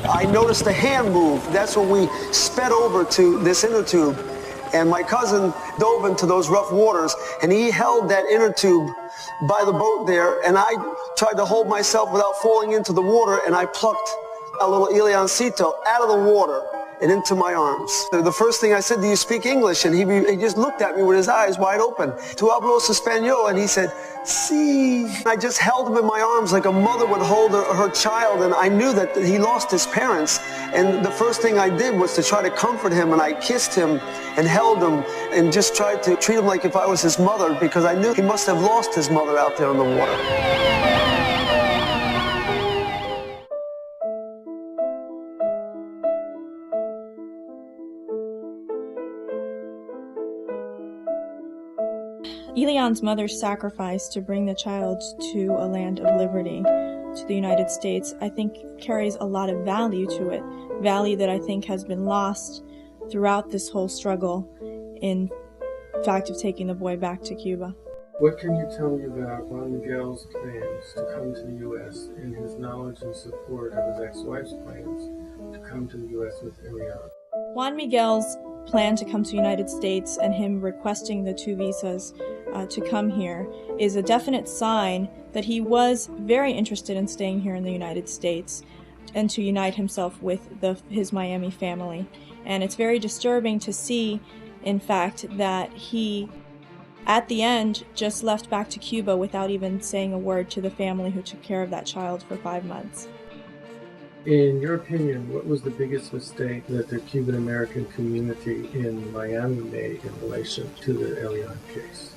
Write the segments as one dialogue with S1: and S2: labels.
S1: I noticed a hand move. That's when we sped over to this inner tube. And my cousin dove into those rough waters, and he held that inner tube by the boat there, and I tried to hold myself without falling into the water, and I plucked a little Eliancito out of the water and into my arms. The first thing I said, "Do you speak English?" And he just looked at me with his eyes wide open. "Tu hablas español?" And he said, "Sí." I just held him in my arms like a mother would hold her child, and I knew that he lost his parents. And the first thing I did was to try to comfort him, and I kissed him and held him and just tried to treat him like if I was his mother, because I knew he must have lost his mother out there in the water.
S2: Elian's mother's sacrifice to bring the child to a land of liberty, to the United States, I think carries a lot of value to it, value that I think has been lost throughout this whole struggle in fact of taking the boy back to Cuba.
S3: What can you tell me about Juan Miguel's plans to come to the U.S. and his knowledge and support of his ex-wife's plans to come to the U.S. with Elian?
S2: Juan Miguel's plan to come to the United States and him requesting the 2 visas to come here is a definite sign that he was very interested in staying here in the United States and to unite himself with his Miami family. And it's very disturbing to see, in fact, that he, at the end, just left back to Cuba without even saying a word to the family who took care of that child for 5 months.
S3: In your opinion, what was the biggest mistake that the Cuban American community in Miami made in relation to the Elian case?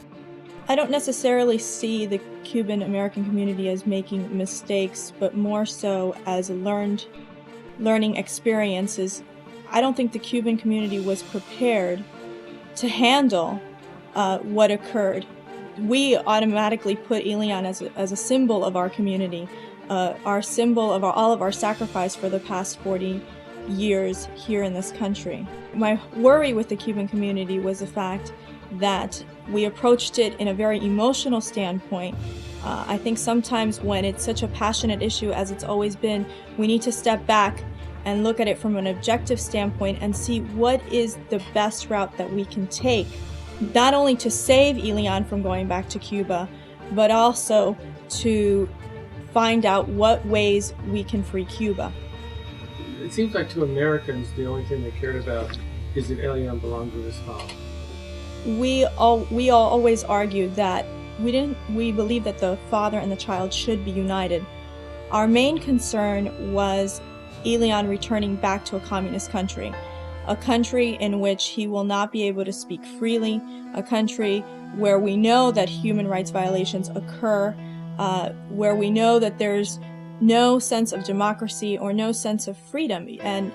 S2: I don't necessarily see the Cuban American community as making mistakes, but more so as learning experiences. I don't think the Cuban community was prepared to handle what occurred. We automatically put Elian as a symbol of our community, our symbol of all of our sacrifice for the past 40 years here in this country. My worry with the Cuban community was the fact that we approached it in a very emotional standpoint. I think sometimes when it's such a passionate issue as it's always been, we need to step back and look at it from an objective standpoint and see what is the best route that we can take, not only to save Elian from going back to Cuba, but also to find out what ways we can free Cuba.
S3: It seems like to Americans, the only thing they cared about is that Elian belonged with his father.
S2: We all always argued that we believe that the father and the child should be united. Our main concern was Elian returning back to a communist country, a country in which he will not be able to speak freely, a country where we know that human rights violations occur, where we know that there's no sense of democracy or no sense of freedom. And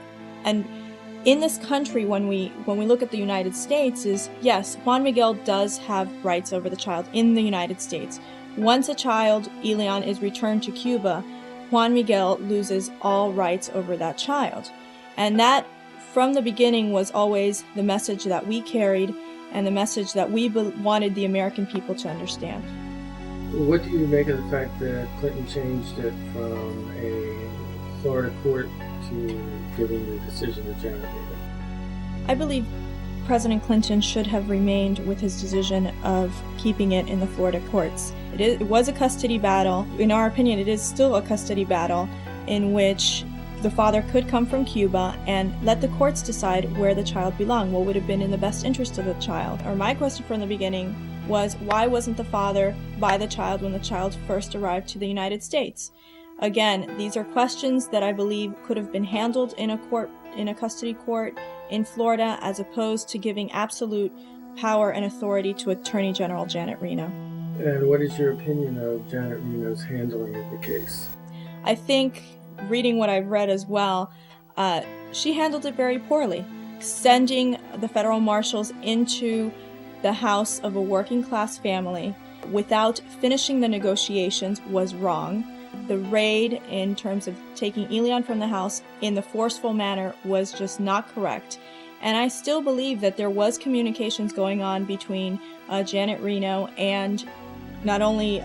S2: in this country, when we look at the United States, is yes, Juan Miguel does have rights over the child in the United States. Once a child, Elian, is returned to Cuba, Juan Miguel loses all rights over that child. And that, from the beginning, was always the message that we carried and the message that we wanted the American people to understand.
S3: What do you make of the fact that Clinton changed it from a Florida court to giving the decision to Janet Reno?
S2: I believe President Clinton should have remained with his decision of keeping it in the Florida courts. It was a custody battle. In our opinion, it is still a custody battle in which the father could come from Cuba and let the courts decide where the child belonged, what would have been in the best interest of the child. Or my question from the beginning was, why wasn't the father by the child when the child first arrived to the United States? Again, these are questions that I believe could have been handled in a custody court in Florida, as opposed to giving absolute power and authority to Attorney General Janet Reno.
S3: And what is your opinion of Janet Reno's handling of the case?
S2: I think, reading what I've read as well, she handled it very poorly. Sending the federal marshals into the house of a working class family without finishing the negotiations was wrong. The raid, in terms of taking Elian from the house in the forceful manner, was just not correct. And I still believe that there was communications going on between Janet Reno and not only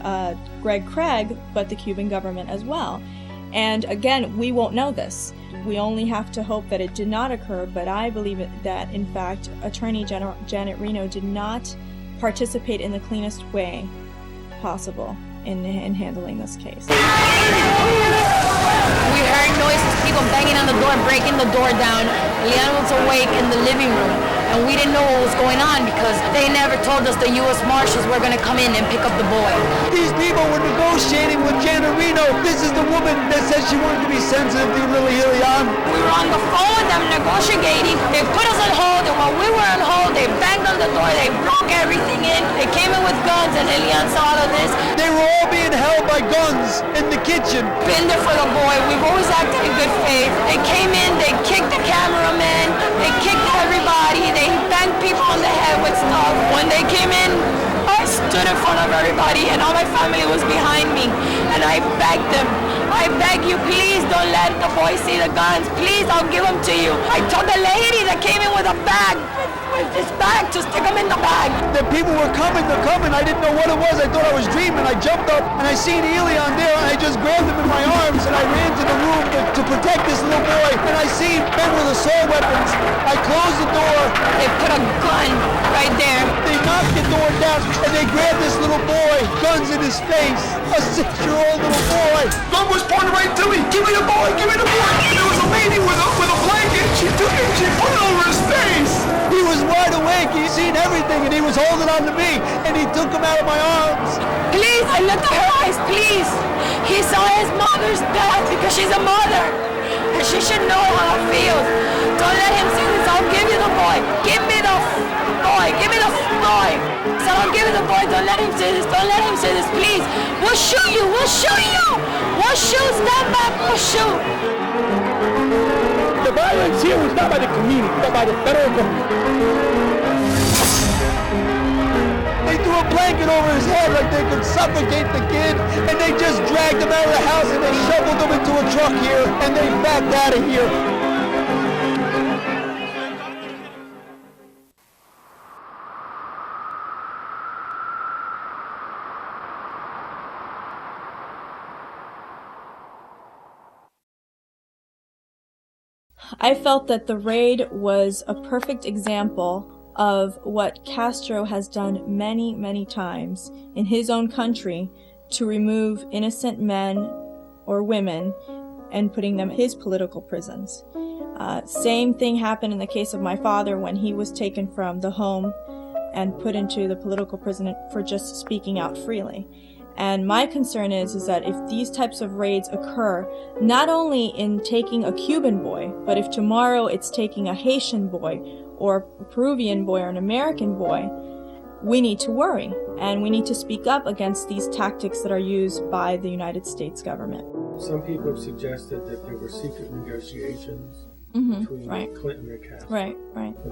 S2: Greg Craig, but the Cuban government as well. And again, we won't know this. We only have to hope that it did not occur, but I believe that, in fact, Attorney General Janet Reno did not participate in the cleanest way possible in handling this case.
S4: We heard noises, people banging on the door, breaking the door down. Elian was awake in the living room, and we didn't know what was going on because they never told us the U.S. Marshals were going to come in and pick up the boy.
S5: These people were negotiating with Janet Reno. This is the woman that said she wanted to be sensitive to Elian.
S4: We were on the phone with them negotiating. They put us on hold, and while we were on hold, they banged on the door, they broke everything in. They came in with guns, and Elian saw all of this.
S5: They were all being held by guns in the kitchen.
S4: Been there for the boy. We've always acted in good faith. They came in, they kicked the cameraman, they kicked everybody, they banged people on the head with stuff. When they came in, I stood in front of everybody and all my family was behind me. And I begged them, I beg you, please don't let the boy see the guns. Please, I'll give them to you. I told the lady that came in with a bag, with this bag, to stick them in the bag.
S5: The people were coming, they're coming. I didn't know what it was. I thought I was dreaming. I jumped up and I seen Elian there and I just grabbed him in my arms and I ran to the room to protect this little boy. And I seen men with assault weapons. I closed the door.
S4: They put a gun right there.
S5: They knocked the door down and they grabbed this little boy, guns in his face. A 6-year-old little boy.
S6: Gun was pointed right to me. Give me the boy, give me the boy. And there was a lady with a blanket. She took it, she put it over his face.
S5: He was wide awake, he seen everything, and he was holding on to me, and he took him out of my arms.
S4: Please, I looked at her eyes, please. He saw his mother's death because she's a mother, and she should know how it feels. Don't let him see this, I'll give you the boy. Give me the boy, give me the boy. So I'll give you the boy, don't let him see this, don't let him see this, please. We'll shoot you, we'll shoot you. We'll shoot, stand back, we'll shoot.
S7: The violence here was not by the community, but by the federal government.
S5: They threw a blanket over his head like they could suffocate the kid, and they just dragged him out of the house and they shoveled him into a truck here, and they backed out of here.
S2: I felt that the raid was a perfect example of what Castro has done many, many times in his own country to remove innocent men or women and putting them in his political prisons. Same thing happened in the case of my father when he was taken from the home and put into the political prison for just speaking out freely. And my concern is that if these types of raids occur, not only in taking a Cuban boy, but if tomorrow it's taking a Haitian boy or a Peruvian boy or an American boy, we need to worry and we need to speak up against these tactics that are used by the United States government.
S3: Some people have suggested that there were secret negotiations between Clinton and Castro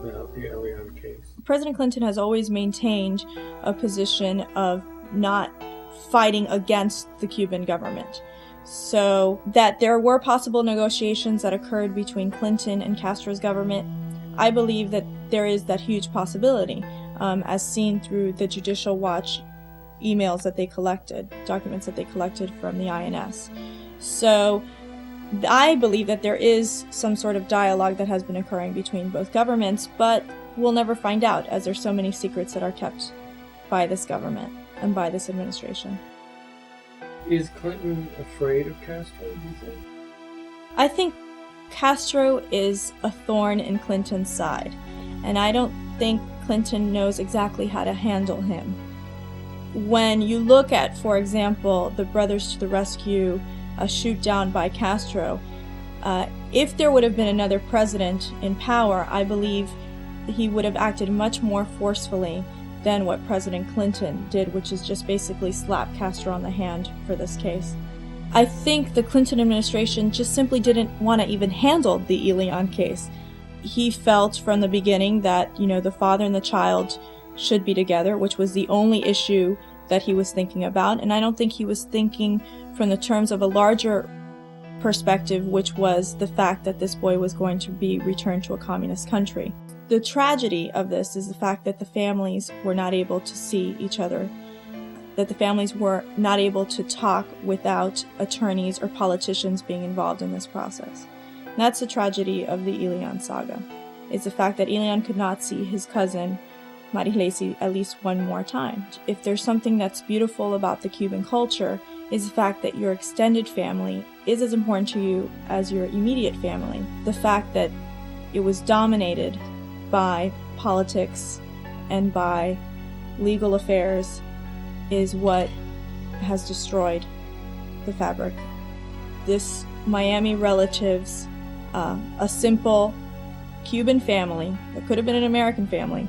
S3: about the Elian case.
S2: President Clinton has always maintained a position of not fighting against the Cuban government. So that there were possible negotiations that occurred between Clinton and Castro's government, I believe that there is that huge possibility, as seen through the Judicial Watch emails that they collected, documents that they collected from the INS. So I believe that there is some sort of dialogue that has been occurring between both governments, but we'll never find out as there's so many secrets that are kept by this government and by this administration.
S3: Is Clinton afraid of Castro, do you think?
S2: I think Castro is a thorn in Clinton's side, and I don't think Clinton knows exactly how to handle him. When you look at, for example, the Brothers to the Rescue shoot down by Castro, if there would have been another president in power, I believe he would have acted much more forcefully than what President Clinton did, which is just basically slap Castro on the hand for this case. I think the Clinton administration just simply didn't want to even handle the Elian case. He felt from the beginning that, the father and the child should be together, which was the only issue that he was thinking about, and I don't think he was thinking from the terms of a larger perspective, which was the fact that this boy was going to be returned to a communist country. The tragedy of this is the fact that the families were not able to see each other that the families were not able to talk without attorneys or politicians being involved in this process. And that's the tragedy of the Elian saga. It's the fact that Elian could not see his cousin, Marilesi, at least one more time. If there's something that's beautiful about the Cuban culture, is the fact that your extended family is as important to you as your immediate family. The fact that it was dominated by politics and by legal affairs is what has destroyed the fabric. This Miami relatives, a simple Cuban family, that could have been an American family,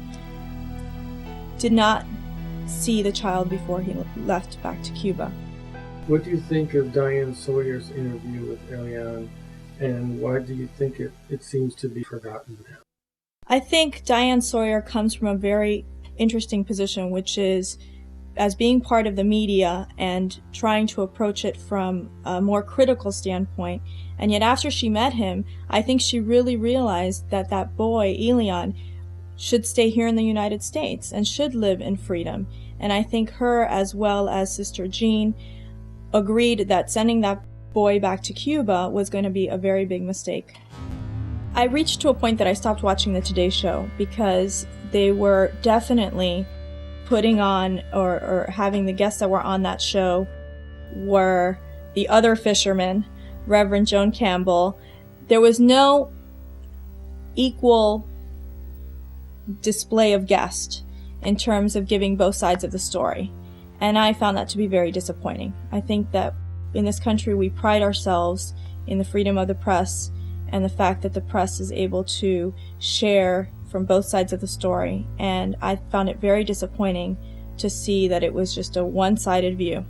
S2: did not see the child before he left back to Cuba.
S3: What do you think of Diane Sawyer's interview with Elian, and why do you think it seems to be forgotten now?
S2: I think Diane Sawyer comes from a very interesting position, which is as being part of the media and trying to approach it from a more critical standpoint. And yet after she met him, I think she really realized that that boy, Elian, should stay here in the United States and should live in freedom. And I think her, as well as Sister Jean, agreed that sending that boy back to Cuba was going to be a very big mistake. I reached to a point that I stopped watching the Today Show because they were definitely putting on or having the guests that were on that show were the other fishermen, Reverend Joan Campbell. There was no equal display of guest in terms of giving both sides of the story. And I found that to be very disappointing. I think that in this country we pride ourselves in the freedom of the press and the fact that the press is able to share from both sides of the story. And I found it very disappointing to see that it was just a one-sided view.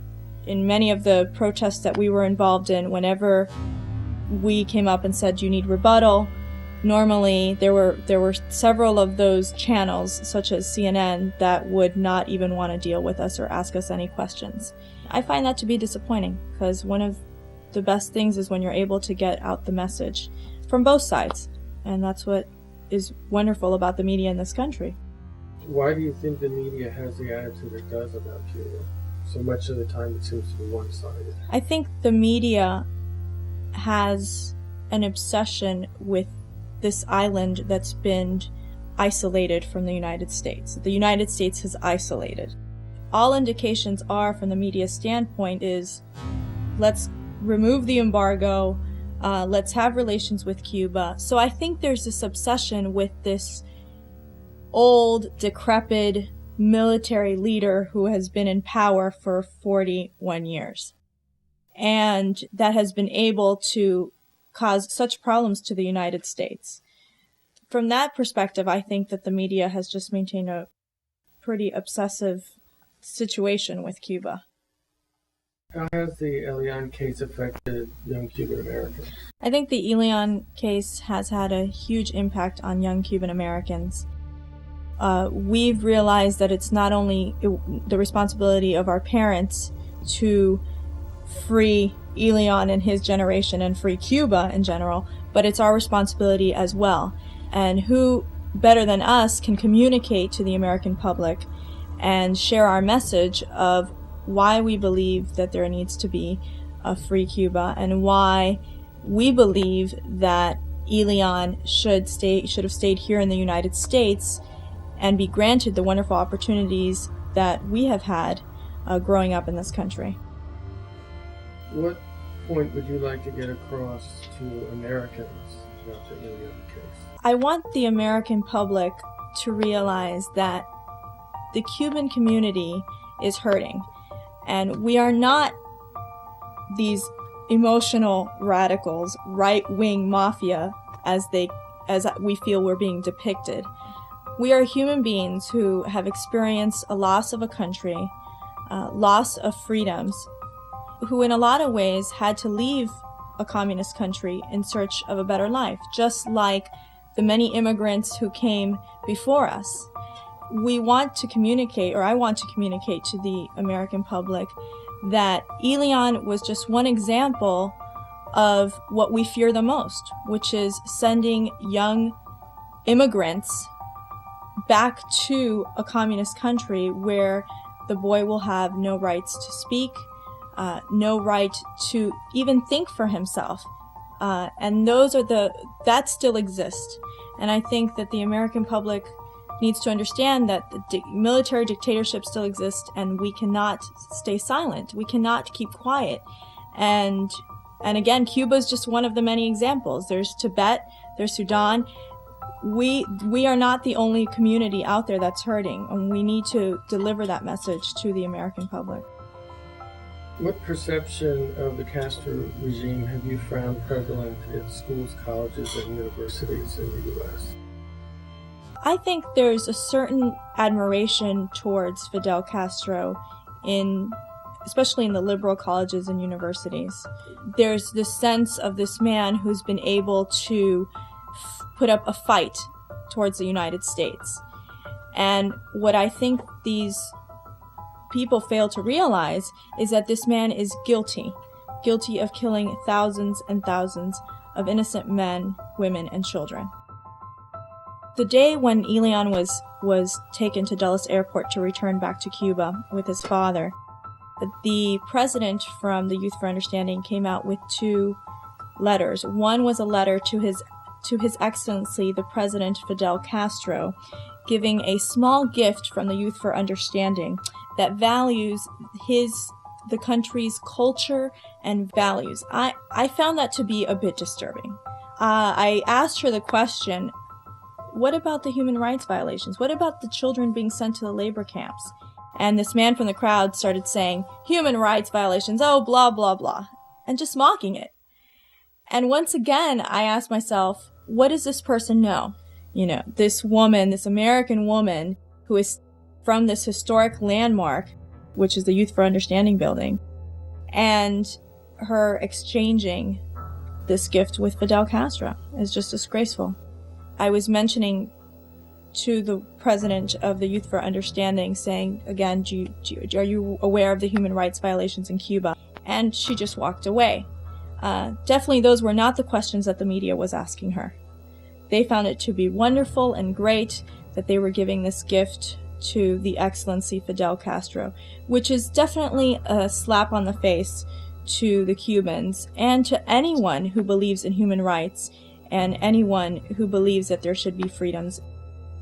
S2: In many of the protests that we were involved in, whenever we came up and said, "You need rebuttal," normally there were several of those channels, such as CNN, that would not even want to deal with us or ask us any questions. I find that to be disappointing, because one of the best things is when you're able to get out the message from both sides, and that's what is wonderful about the media in this country.
S3: Why do you think the media has the attitude it does about Cuba? So much of the time it seems to be one-sided.
S2: I think the media has an obsession with this island that's been isolated from the United States. The United States has isolated. All indications are, from the media standpoint, is let's remove the embargo, let's have relations with Cuba. So I think there's this obsession with this old, decrepit military leader who has been in power for 41 years. And that has been able to cause such problems to the United States. From that perspective, I think that the media has just maintained a pretty obsessive situation with Cuba.
S3: How has the Elian case affected young Cuban Americans?
S2: I think the Elian case has had a huge impact on young Cuban Americans. We've realized that it's not only the responsibility of our parents to free Elian and his generation and free Cuba in general, but it's our responsibility as well. And who better than us can communicate to the American public and share our message of why we believe that there needs to be a free Cuba and why we believe that Elian should have stayed here in the United States and be granted the wonderful opportunities that we have had growing up in this country.
S3: What point would you like to get across to Americans about the Elian case?
S2: I want the American public to realize that the Cuban community is hurting, and we are not these emotional radicals, right-wing mafia as we feel we're being depicted. We are human beings who have experienced a loss of a country, loss of freedoms, who in a lot of ways had to leave a communist country in search of a better life, just like the many immigrants who came before us. We want to communicate, or I want to communicate to the American public, that Elian was just one example of what we fear the most, which is sending young immigrants back to a communist country where the boy will have no rights to speak, no right to even think for himself. And that still exists. And I think that the American public needs to understand that the military dictatorship still exists, and we cannot stay silent. We cannot keep quiet. And again, Cuba is just one of the many examples. There's Tibet, there's Sudan. We are not the only community out there that's hurting, and we need to deliver that message to the American public.
S3: What perception of the Castro regime have you found prevalent in schools, colleges, and universities in the U.S.?
S2: I think there's a certain admiration towards Fidel Castro, especially in the liberal colleges and universities. There's this sense of this man who's been able to put up a fight towards the United States. And what I think these people fail to realize is that this man is guilty of killing thousands and thousands of innocent men, women, and children. The day when Elian was taken to Dulles Airport to return back to Cuba with his father, the president from the Youth for Understanding came out with 2 letters. One was a letter to His Excellency, the President Fidel Castro, giving a small gift from the Youth for Understanding that values the country's culture and values. I found that to be a bit disturbing. I asked her the question, what about the human rights violations? What about the children being sent to the labor camps? And this man from the crowd started saying, human rights violations, oh, blah, blah, blah, and just mocking it. And once again, I asked myself, what does this person know? This woman, this American woman who is from this historic landmark, which is the Youth for Understanding building, and her exchanging this gift with Fidel Castro is just disgraceful. I was mentioning to the president of the Youth for Understanding, saying, again, are you aware of the human rights violations in Cuba? And she just walked away. Definitely those were not the questions that the media was asking her. They found it to be wonderful and great that they were giving this gift to the Excellency Fidel Castro, which is definitely a slap on the face to the Cubans and to anyone who believes in human rights and anyone who believes that there should be freedoms.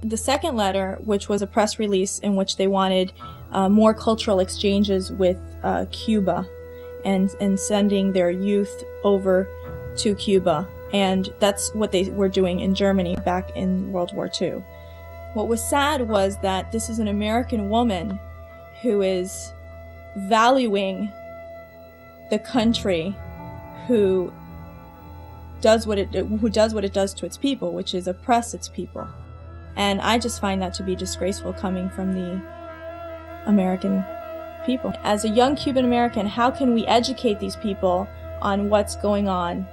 S2: The second letter, which was a press release in which they wanted more cultural exchanges with Cuba and sending their youth over to Cuba. And that's what they were doing in Germany back in World War II. What was sad was that this is an American woman who is valuing the country who does what it does to its people, which is oppress its people. And I just find that to be disgraceful coming from the American people. As a young Cuban American, how can we educate these people on what's going on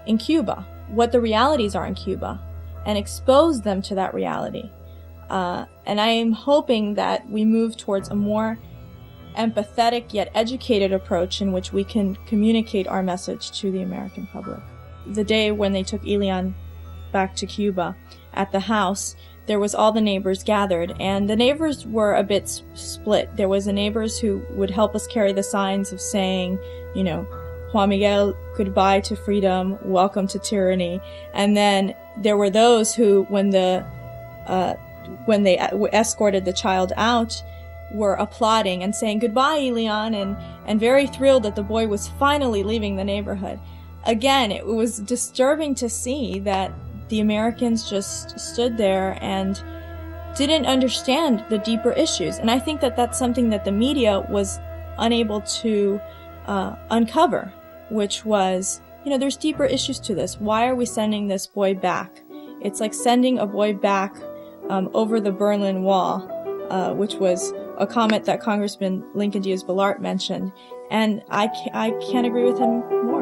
S2: in Cuba, what the realities are in Cuba, and expose them to that reality? And I am hoping that we move towards a more empathetic yet educated approach in which we can communicate our message to the American public. The day when they took Elian back to Cuba, at the house, there was all the neighbors gathered, and the neighbors were a bit split. There was the neighbors who would help us carry the signs of saying, Juan Miguel, goodbye to freedom, welcome to tyranny. And then there were those who, when they escorted the child out, were applauding and saying goodbye, Elian, and very thrilled that the boy was finally leaving the neighborhood. Again, it was disturbing to see that the Americans just stood there and didn't understand the deeper issues. And I think that that's something that the media was unable to uncover, which was, there's deeper issues to this. Why are we sending this boy back? It's like sending a boy back over the Berlin Wall, which was a comment that Congressman Lincoln Diaz-Balart mentioned. And I can't agree with him more.